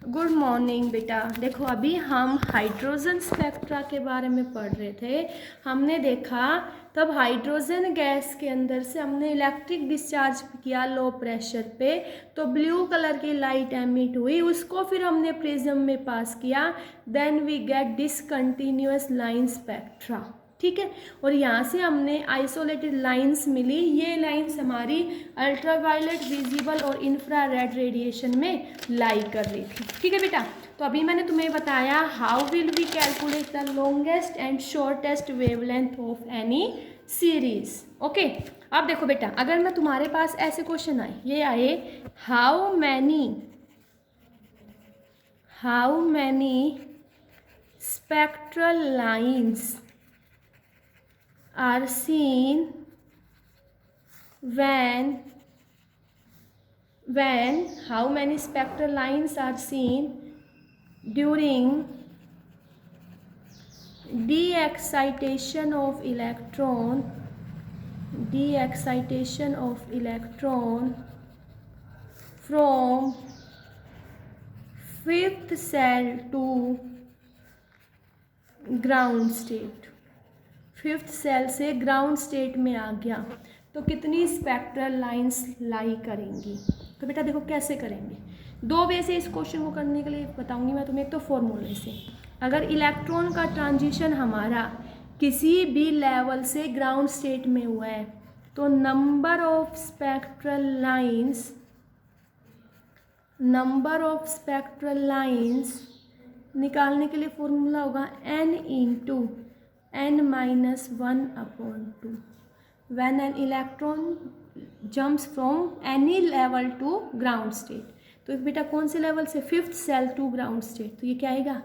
Good morning बेटा। देखो अभी हम हाइड्रोजन स्पेक्ट्रा के बारे में पढ़ रहे थे। हमने देखा तब हाइड्रोजन गैस के अंदर से हमने इलेक्ट्रिक डिस्चार्ज किया लो प्रेशर पे, तो ब्लू कलर की लाइट एमिट हुई, उसको फिर हमने प्रिज्म में पास किया, then we get discontinuous line spectra. ठीक है, और यहाँ से हमने आइसोलेटेड लाइंस मिली। ये लाइंस हमारी अल्ट्रावायलेट, विजिबल और इंफ्रारेड रेडिएशन में लाई कर रही थी। ठीक है बेटा, तो अभी मैंने तुम्हें बताया how will we calculate the longest and shortest wavelength of any series. Okay, अब देखो बेटा, अगर मैं तुम्हारे पास ऐसे क्वेश्चन आए, ये आए how many spectral lines are seen when how many spectral lines are seen during de-excitation of electron from fifth cell to ground state। Fifth cell से ग्राउंड स्टेट में आ गया तो कितनी स्पेक्ट्रल लाइंस लाई करेंगी। तो बेटा देखो कैसे करेंगे, दो वे से इस क्वेश्चन को करने के लिए बताऊंगी मैं तुम्हें। एक तो फॉर्मूले से, अगर इलेक्ट्रॉन का ट्रांजिशन हमारा किसी भी लेवल से ग्राउंड स्टेट में हुआ है तो नंबर ऑफ स्पेक्ट्रल लाइंस निकालने के लिए फॉर्मूला होगा n into n-1/2 when an electron jumps from any level to ground state। तो बेटा कौन से लेवल से, fifth cell to ground state, तो ये क्या आएगा,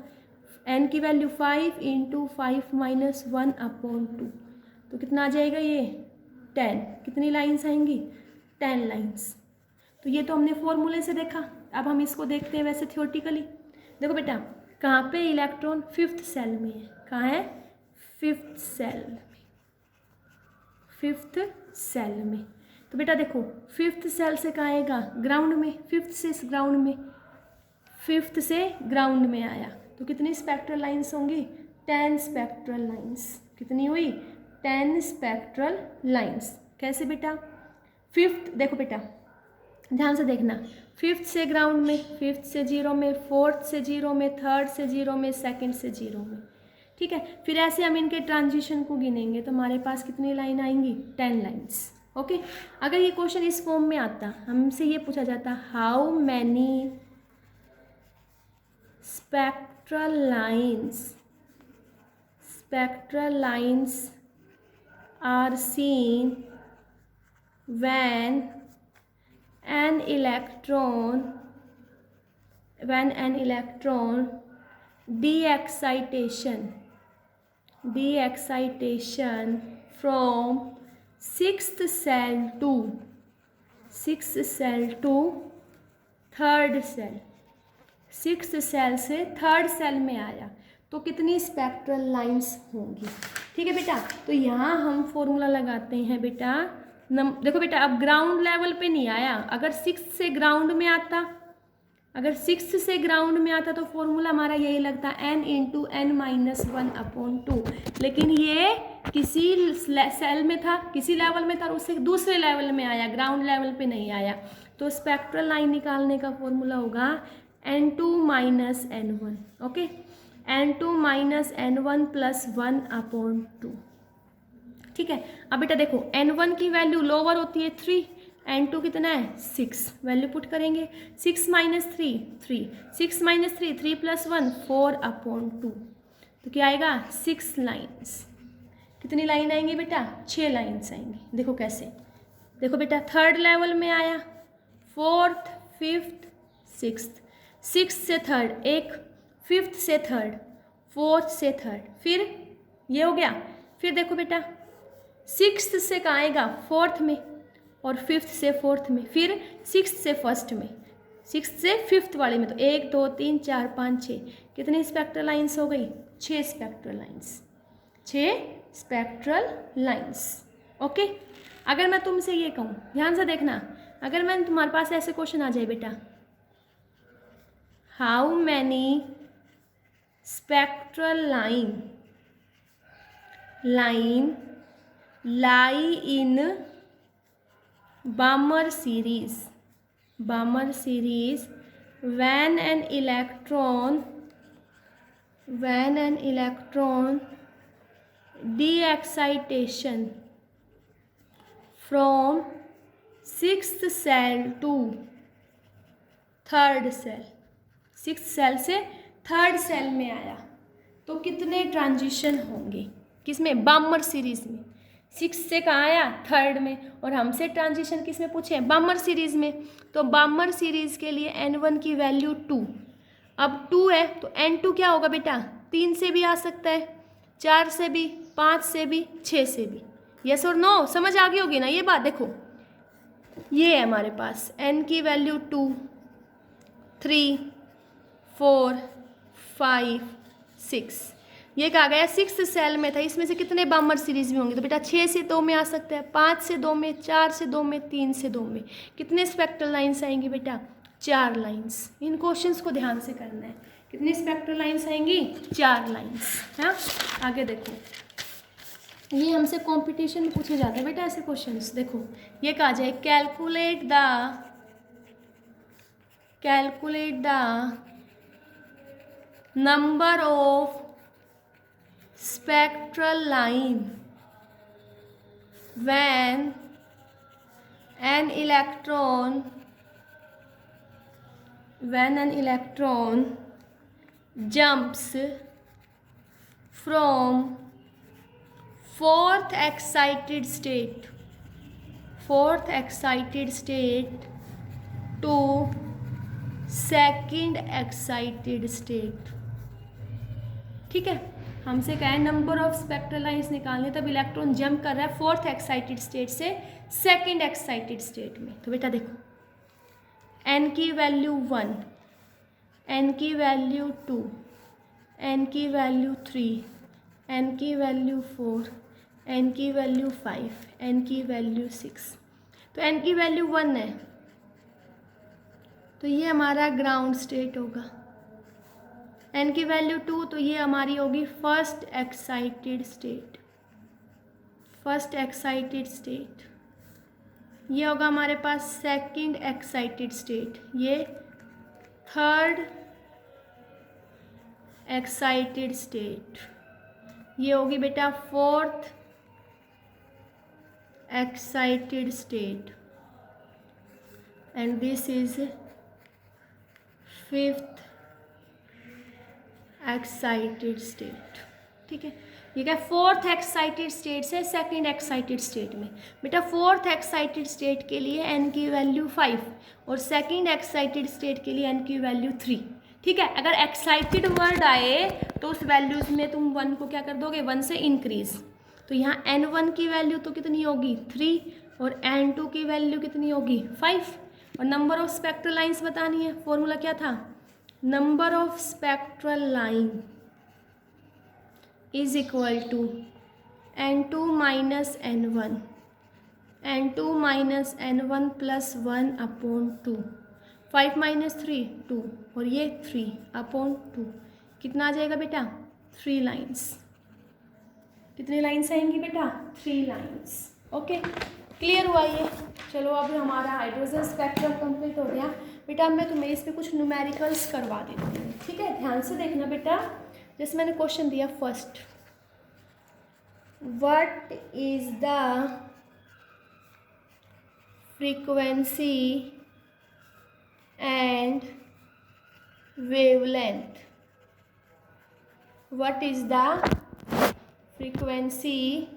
n की वैल्यू 5 इंटू 5-1/2, तो कितना आ जाएगा ये 10। कितनी लाइंस आएंगी, 10 लाइंस। तो ये तो हमने फॉर्मूले से देखा, अब हम इसको देखते हैं वैसे थियोरेटिकली। देखो बेटा, कहाँ पे इलेक्ट्रॉन, फिफ्थ सेल में है। कहाँ है, फिफ्थ सेल में। तो बेटा देखो, फिफ्थ सेल से कहाँ आएगा, ग्राउंड में, फिफ्थ से ग्राउंड में आया तो कितनी स्पेक्ट्रल लाइंस होंगी, 10 स्पेक्ट्रल लाइंस। कितनी हुई, 10 स्पेक्ट्रल लाइंस। कैसे बेटा, फिफ्थ, देखो बेटा ध्यान से देखना, फिफ्थ से ग्राउंड में, फिफ्थ से 0 में, फोर्थ से 0 में, थर्ड से 0 में, सेकंड से 0 में। ठीक है, फिर ऐसे हम इनके ट्रांजिशन को गिनेंगे तो हमारे पास कितनी लाइन आएंगी, 10 लाइंस। ओके, अगर ये क्वेश्चन इस फॉर्म में आता, हमसे ये पूछा जाता how many spectral lines are seen when an electron de-excitation from sixth cell to third cell, sixth cell से थर्ड सेल में आया तो कितनी स्पेक्ट्रल लाइंस होंगी। ठीक है बेटा, तो यहाँ हम फॉर्मूला लगाते हैं बेटा। देखो बेटा, अब ग्राउंड लेवल पे नहीं आया, अगर सिक्स्थ से ग्राउंड में आता तो फॉर्मूला हमारा यही लगता n इंटू n-1/2, लेकिन ये किसी सेल में था, किसी लेवल में था, उससे दूसरे लेवल में आया, ग्राउंड लेवल पे नहीं आया, तो स्पेक्ट्रल लाइन निकालने का फॉर्मूला होगा n2-n1। Okay, n2-n1 + 1/2। ठीक है, अब बेटा देखो n1 की वैल्यू लोअर होती है 3, n2 कितना है 6, वैल्यू पुट करेंगे, 6 - 3 3, 6 - 3 3 + 1 4/2, तो क्या आएगा 6 लाइन्स। कितनी लाइन आएंगी बेटा, 6 लाइन्स आएंगी। देखो कैसे, देखो बेटा थर्ड लेवल में आया, फोर्थ, फिफ्थ, सिक्स्थ, सिक्स्थ से थर्ड एक, फिफ्थ से थर्ड, फोर्थ से थर्ड, फिर ये हो गया। फिर देखो बेटा सिक्स्थ से कहाँ आएगा, फोर्थ में, और फिफ्थ से फोर्थ में, फिर सिक्स्थ से फर्स्ट में, सिक्स्थ से फिफ्थ वाले में, तो 1 2 3 4 5 6, कितनी स्पेक्ट्रल लाइंस हो गई, 6 spectral lines, 6 spectral lines. Okay, अगर मैं तुमसे ये कहूँ, ध्यान से देखना, अगर मैं तुम्हारे पास ऐसे क्वेश्चन आ जाए बेटा, how many spectral line lie in Balmer series when an electron de-excitation from sixth cell to third cell, sixth cell से थर्ड सेल में आया तो कितने ट्रांजिशन होंगे? किसमें? बामर सीरीज में। सिक्स से कहाँ आया? थर्ड में। और हमसे ट्रांजिशन किस में पूछे? बामर सीरीज में। तो बामर सीरीज के लिए N1 की वैल्यू 2। अब 2 है तो N2 क्या होगा बेटा? 3 से भी आ सकता है, 4 से भी, 5 से भी, 6 से भी। यस और नो? समझ आ गई होगी ना ये बात? देखो ये है हमारे पास N की वैल्यू 2, 3, 4, 5, 6। ये कहा गया सिक्स्थ सेल में था, इसमें से कितने बामर सीरीज में होंगे? तो बेटा 6 से 2 में आ सकते हैं, 5 से 2 में, 4 से 2 में, 3 से 2 में। कितने स्पेक्ट्रल लाइन्स आएंगी बेटा? 4 लाइन्स। इन क्वेश्चंस को ध्यान से करना है। कितनी स्पेक्ट्रल लाइन्स आएंगी? 4 लाइन्स। हाँ, आगे देखो, ये हमसे कॉम्पिटिशन में पूछे जाते हैं बेटा ऐसे क्वेश्चंस। देखो ये कहा जाए calculate the number of spectral line when an electron jumps from fourth excited state to second excited state। ठीक है, हमसे क्या है? नंबर ऑफ स्पेक्ट्रल लाइन्स निकालने, तब इलेक्ट्रॉन जंप कर रहा है फोर्थ एक्साइटेड स्टेट से सेकंड एक्साइटेड स्टेट में। तो बेटा देखो n की वैल्यू 1, n की वैल्यू 2, n की वैल्यू 3, n की वैल्यू 4, n की वैल्यू 5, n की वैल्यू 6। तो n की वैल्यू 1 है तो ये हमारा ग्राउंड स्टेट होगा। n की वैल्यू 2 तो ये हमारी होगी फर्स्ट एक्साइटेड स्टेट। ये होगा हमारे पास सेकंड एक्साइटेड स्टेट, ये थर्ड एक्साइटेड स्टेट, ये होगी बेटा fourth excited state, and this is fifth excited state. ठीक है, ये क्या? फोर्थ एक्साइटेड स्टेट से सेकंड एक्साइटेड स्टेट में। बेटा फोर्थ एक्साइटेड स्टेट के लिए n की वैल्यू 5 और सेकंड एक्साइटेड स्टेट के लिए n की वैल्यू 3। ठीक है, अगर एक्साइटेड वर्ड आए तो उस वैल्यूज में तुम 1 को क्या कर दोगे? 1 से इंक्रीज। तो यहाँ N1 की वैल्यू तो कितनी होगी? 3, और N2 की वैल्यू कितनी होगी? 5। और नंबर ऑफ स्पेक्ट्रल लाइन्स बतानी है। फॉर्मूला क्या था? Number of spectral line is equal to N2 minus N1, N2 minus N1 plus 1/2। 5 minus 3 2, और ये 3/2। कितना आ जाएगा बेटा? 3 लाइन्स। कितनी लाइन्स आएंगी बेटा? 3 लाइन्स। ओके, क्लियर हुआ ये? चलो अब हमारा हाइड्रोजन स्पेक्ट्रम कंप्लीट हो गया। बेटा अब मैं तुम्हें इस पर कुछ न्यूमेरिकल्स करवा देती हूँ। ठीक है, ध्यान से देखना बेटा। जैसे मैंने क्वेश्चन दिया first, what is the frequency and wavelength? What is the frequency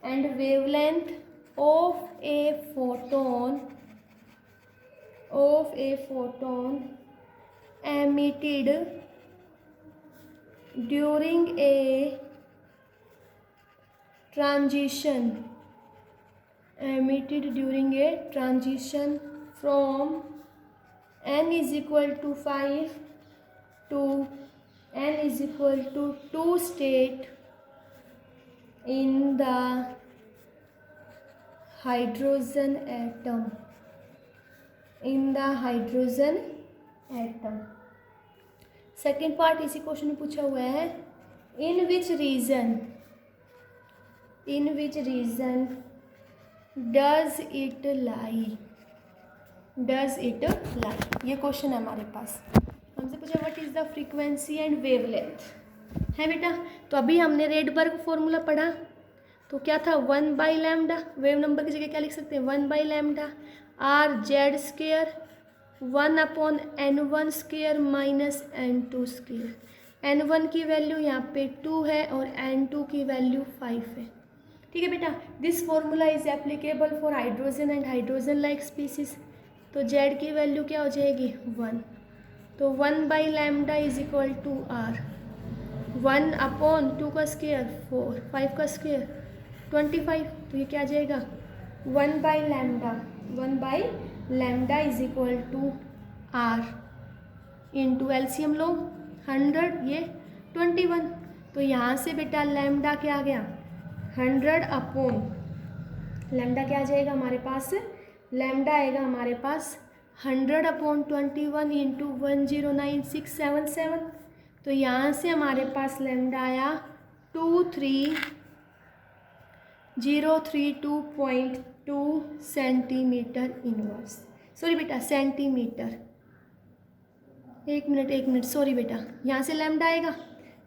and wavelength of a photon emitted during a transition from n is equal to 5 to n is equal to 2 state in the hydrogen atom। Second part इसी question में पूछा हुआ है, in which region does it lie, ये question है हमारे पास। हमसे पूछा what is the frequency and wavelength है बेटा। तो अभी हमने रेडबर्ग फॉर्मूला पढ़ा, तो क्या था 1/λ, वेव नंबर की जगह क्या लिख सकते हैं 1/λ R Z square 1/n1 square minus n2 square. n1 की वैल्यू यहाँ पे 2 है और n2 की वैल्यू 5 है। ठीक है बेटा, this formula is applicable for hydrogen and hydrogen like species. तो z की वैल्यू क्या हो जाएगी 1, तो 1/λ इज इक्वल टू आर 1/2 का स्क्वेयर 4, 5 का स्क्वेयर 25, तो ये क्या आ जाएगा 1/λ is equal to R into LCM लो 100, ये 21। तो यहाँ से बेटा लैम्डा क्या आ गया 100 लैम्डा क्या आ जाएगा हमारे पास, लैम्डा आएगा हमारे पास 100/21 इंटू 109677। तो यहाँ से हमारे पास लैम्डा आया 23032.2 सेंटीमीटर इनवर्स। सॉरी बेटा सेंटीमीटर, एक मिनट सॉरी बेटा, यहाँ से लैम्डा आएगा,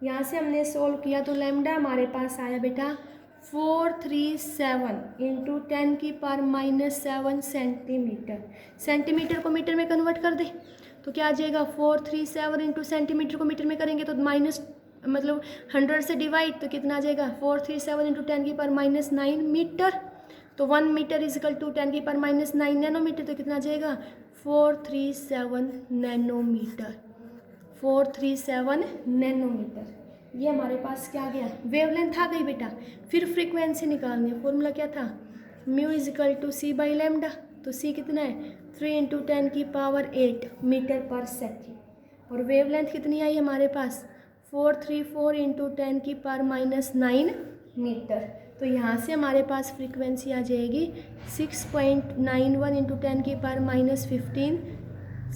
यहाँ से हमने सोल्व किया तो लैम्डा हमारे पास आया बेटा 437 इंटू 10⁻⁻7 सेंटीमीटर। सेंटीमीटर को मीटर में कन्वर्ट कर दे तो क्या आ जाएगा 437 इंटू सेंटीमीटर को मीटर में करेंगे तो माइनस मतलब 100 से डिवाइड, तो कितना आ जाएगा 437 इंटू 10⁻⁹ मीटर। तो 1 metre is equal to 10⁻⁹ nanometre, तो कितना आ जाएगा 437 नैनोमीटर, 437 नैनोमीटर। ये हमारे पास क्या आ गया वेवलेंथ आ गई बेटा। फिर फ्रीक्वेंसी निकालनी है, फॉर्मूला क्या था mu is equal to c/λ। तो c कितना है 3 इंटू 10⁸ मीटर पर सेकेंड, और वेवलेंथ कितनी आई हमारे पास 434 इंटू 10⁻⁹ मीटर। तो यहाँ से हमारे पास फ्रीक्वेंसी आ जाएगी 6.91 इंटू 10⁻⁻15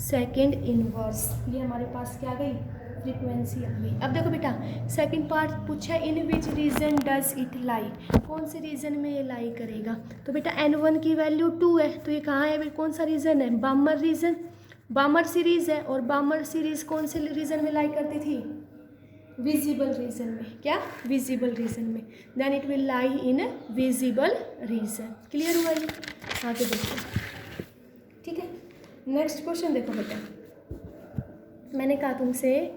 सेकेंड इनवर्स। ये हमारे पास क्या आ गई फ्रीक्वेंसी आ गई। अब देखो बेटा सेकंड पार्ट पूछा in which region does it lie, कौन से रीजन में ये लाई करेगा। तो बेटा n1 की वैल्यू 2 है, तो ये कहाँ है, कौन सा रीजन है बामर रीजन, बामर सीरीज है, और बामर सीरीज कौन से रीजन में लाई करती थी विजिबल रीजन में। क्या विजिबल रीजन में, then it will lie in visible region. Clear हुआ ये, आगे देखो। ठीक है, नेक्स्ट क्वेश्चन देखो बेटा, मैंने कहा तुमसे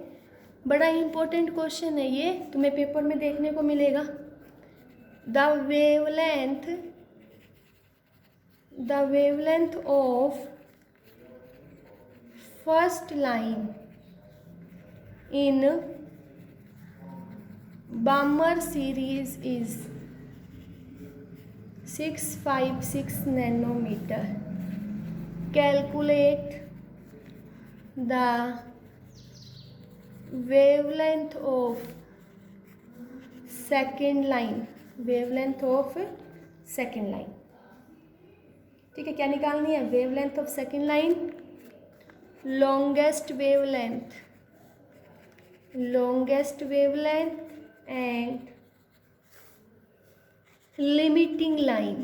बड़ा इंपॉर्टेंट क्वेश्चन है ये, तुम्हें पेपर में देखने को मिलेगा। The wavelength of first line in Balmer series is 656 nanometre. Calculate the wavelength of second line, wavelength of second line। ठीक है, क्या निकालनी है wavelength of second line, longest wavelength and limiting line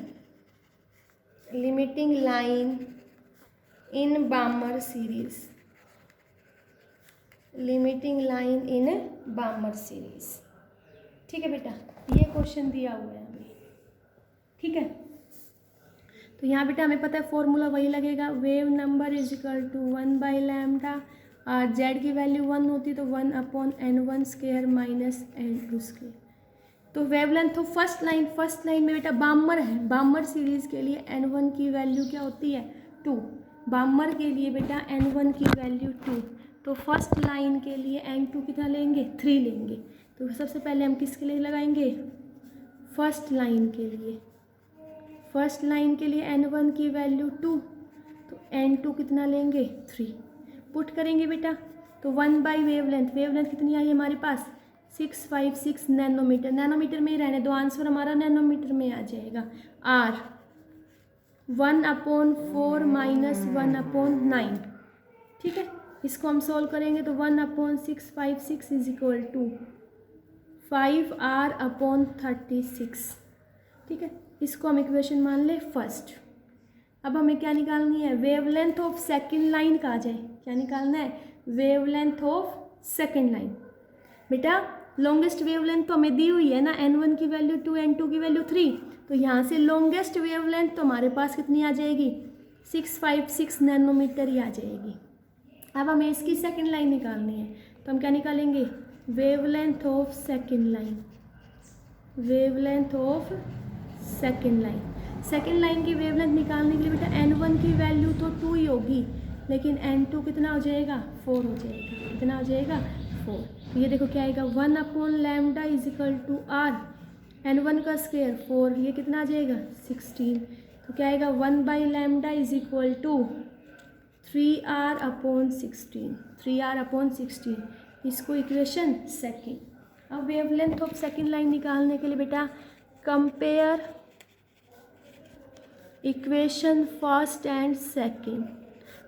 in Balmer series, limiting line in Balmer series. ठीक है बेटा, ये question दिया हुआ है अभी। ठीक है, तो यहाँ बेटा हमें पता है फॉर्मूला वही लगेगा, wave number is equal to 1/λ, और जेड की वैल्यू 1 होती तो 1/n1 square minus n2 square. तो वेवलेंथ ऑफ फर्स्ट लाइन में बेटा बामर है, बामर सीरीज के लिए n1 की वैल्यू क्या होती है 2, बामर के लिए बेटा n1 की वैल्यू 2। तो फर्स्ट लाइन के लिए n2 कितना लेंगे 3 लेंगे। तो सबसे पहले हम किसके लिए लगाएंगे फर्स्ट लाइन के लिए n1 की वैल्यू 2, तो n2 कितना लेंगे 3, पुट करेंगे बेटा। तो 1 वेवलेंथ कितनी आई हमारे पास 656 नैनोमीटर, नैनोमीटर में ही रहने दो, आंसर हमारा नैनोमीटर में आ जाएगा। r 1/4 - 1/9, ठीक है, इसको हम सॉल्व करेंगे तो 1/656 इज इक्वल टू 5r/36। ठीक है, इसको हम इक्वेशन मान ले फर्स्ट। अब हमें क्या निकालनी है, वेवलेंथ ऑफ सेकंड लाइन का आ जाए। क्या निकालना है, वेवलेंथ ऑफ सेकंड लाइन। बेटा लॉन्गेस्ट वेवलेंथ तो हमें दी हुई है ना, n1 की वैल्यू 2, n2 की वैल्यू 3, तो यहाँ से लॉन्गेस्ट वेवलेंथ तो हमारे पास कितनी आ जाएगी, 656 नैनोमीटर ही आ जाएगी। अब हमें इसकी सेकंड लाइन निकालनी है, तो हम क्या निकालेंगे, wavelength of second line. Wavelength of second line, second line की वेवलेंथ निकालने के लिए बेटा n1 की वैल्यू तो 2 ही होगी, लेकिन n2 कितना हो जाएगा, 4 हो जाएगा। कितना हो जाएगा, 4। तो ये देखो क्या आएगा, 1/λ is equal to r, n1 का स्क्वायर 4, ये कितना आ जाएगा 16। तो क्या आएगा 1/λ is equal to 3r/16, 3r/16। इसको इक्वेशन सेकेंड। अब वेवलेंथ ऑफ सेकेंड लाइन निकालने के लिए बेटा compare equation first and second.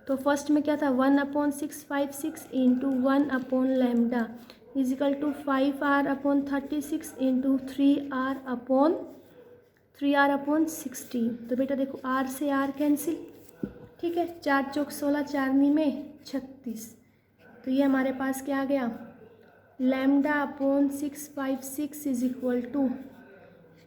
तो फर्स्ट में क्या था, 1/656 into 1/λ is equal to 5r/36 into 3r/16। तो बेटा देखो r से r कैंसिल, ठीक है, 4 चौक 16, 4 नी में 36। तो ये हमारे पास क्या आ गया, λ/656 इज इक्वल टू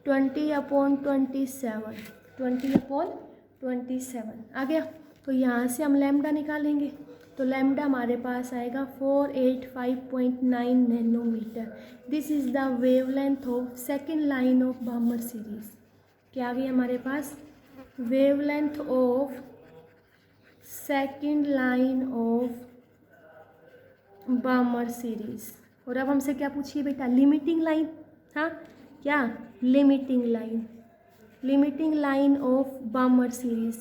20/27, 20/27 आ गया। तो यहाँ से हम लैम्डा निकालेंगे, तो लैम्डा हमारे पास आएगा 485.9 nanometre. This is the wavelength of second line of Balmer series. क्या आ गई हमारे पास, wavelength of second line of Balmer series. और अब हमसे क्या पूछिए बेटा, लिमिटिंग लाइन। हाँ क्या, limiting line, limiting line of Balmer series,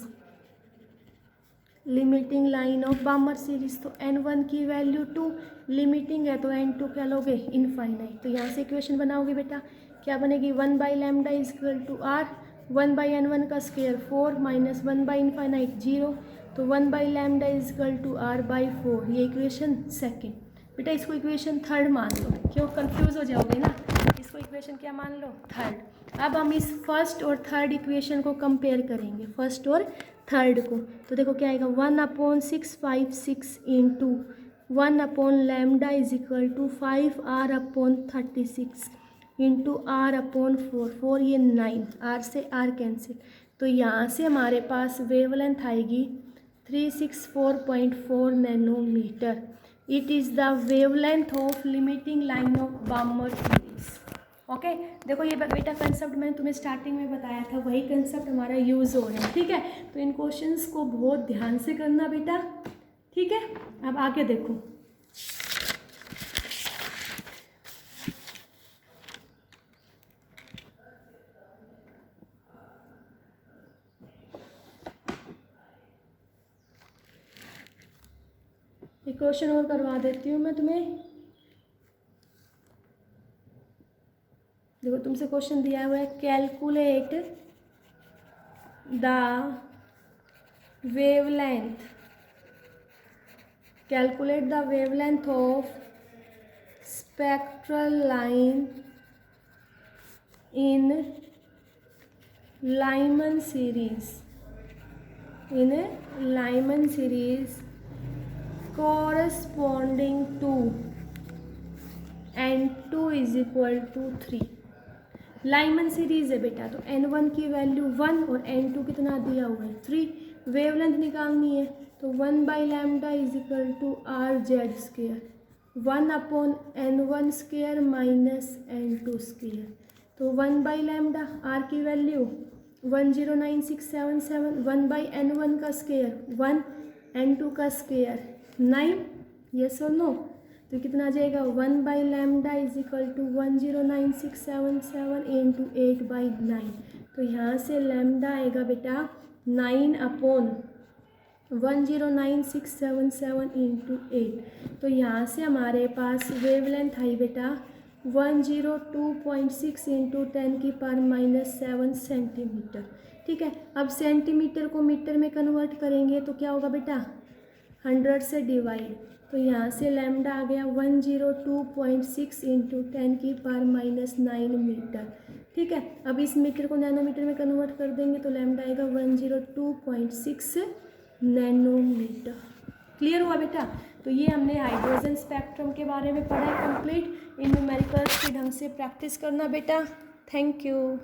limiting line of Balmer series. तो n1 की वैल्यू 2, लिमिटिंग है तो n2 क्या लोगे, इनफाइनाइट। तो यहाँ से इक्वेशन बनाओगे बेटा, क्या बनेगी, 1/λ is equal to r, 1/n1 का स्क्वायर 4 माइनस 1/इनफाइनाइट 0, तो 1/λ इज इक्वल टू r/4। ये इक्वेशन सेकेंड। बेटा इसको इक्वेशन थर्ड मान लो, क्यों कंफ्यूज हो जाओगे ना, इसको इक्वेशन क्या मान लो, थर्ड। अब हम इस फर्स्ट और थर्ड इक्वेशन को कंपेयर करेंगे, फर्स्ट और थर्ड को। तो देखो क्या आएगा, 1/656 into 1/λ is equal to 5r/36 into r/4, 4 ये 9, r से r कैंसिल। तो यहाँ से हमारे पास वेवलेंथ आएगी 364.4 nanometre. It is the wavelength of limiting line of Balmer series. Okay, देखो ये बेटा कंसेप्ट मैंने तुम्हें स्टार्टिंग में बताया था, वही कंसेप्ट हमारा यूज़ हो रहा है। ठीक है, तो इन क्वेश्चंस को बहुत ध्यान से करना बेटा। ठीक है, अब आगे देखो, एक क्वेश्चन और करवा देती हूँ मैं तुम्हें। देखो तुमसे क्वेश्चन दिया हुआ है, calculate the wavelength, calculate the wavelength of spectral line in Lyman series, in Lyman series corresponding to n2 is equal to 3। Lyman series है बेटा, तो n1 की वैल्यू 1 और n2 कितना दिया हुआ है 3। वेवलेंथ निकालनी है, तो 1/λ is equal to rz square, 1/n1 square minus n2 square. तो 1/λ r की वैल्यू 109677, 1/n1 का स्क्वायर 1, n2 का स्क्वायर 9, यस और नो। तो कितना आ जाएगा, 1/λ इज इक्वल टू 109677 इंटू 8/9। तो यहाँ से लैम्डा आएगा बेटा 9/109677 इंटू 8। तो यहाँ से हमारे पास वेवलेंथ आई बेटा 102.6 इंटू 10⁻⁻7 सेंटीमीटर। ठीक है, अब सेंटीमीटर को मीटर में कन्वर्ट करेंगे तो क्या होगा बेटा, 100 से डिवाइड, तो यहाँ से लैम्डा आ गया 102.6 इंटू 10⁻⁹ मीटर। ठीक है, अब इस मीटर को नैनोमीटर में कन्वर्ट कर देंगे तो लैम्डा आएगा 102.6 नैनोमीटर। क्लियर हुआ बेटा? तो ये हमने हाइड्रोजन स्पेक्ट्रम के बारे में पढ़ा है कंप्लीट। इन न्यूमेरिकल्स के ढंग से प्रैक्टिस करना बेटा। Thank you.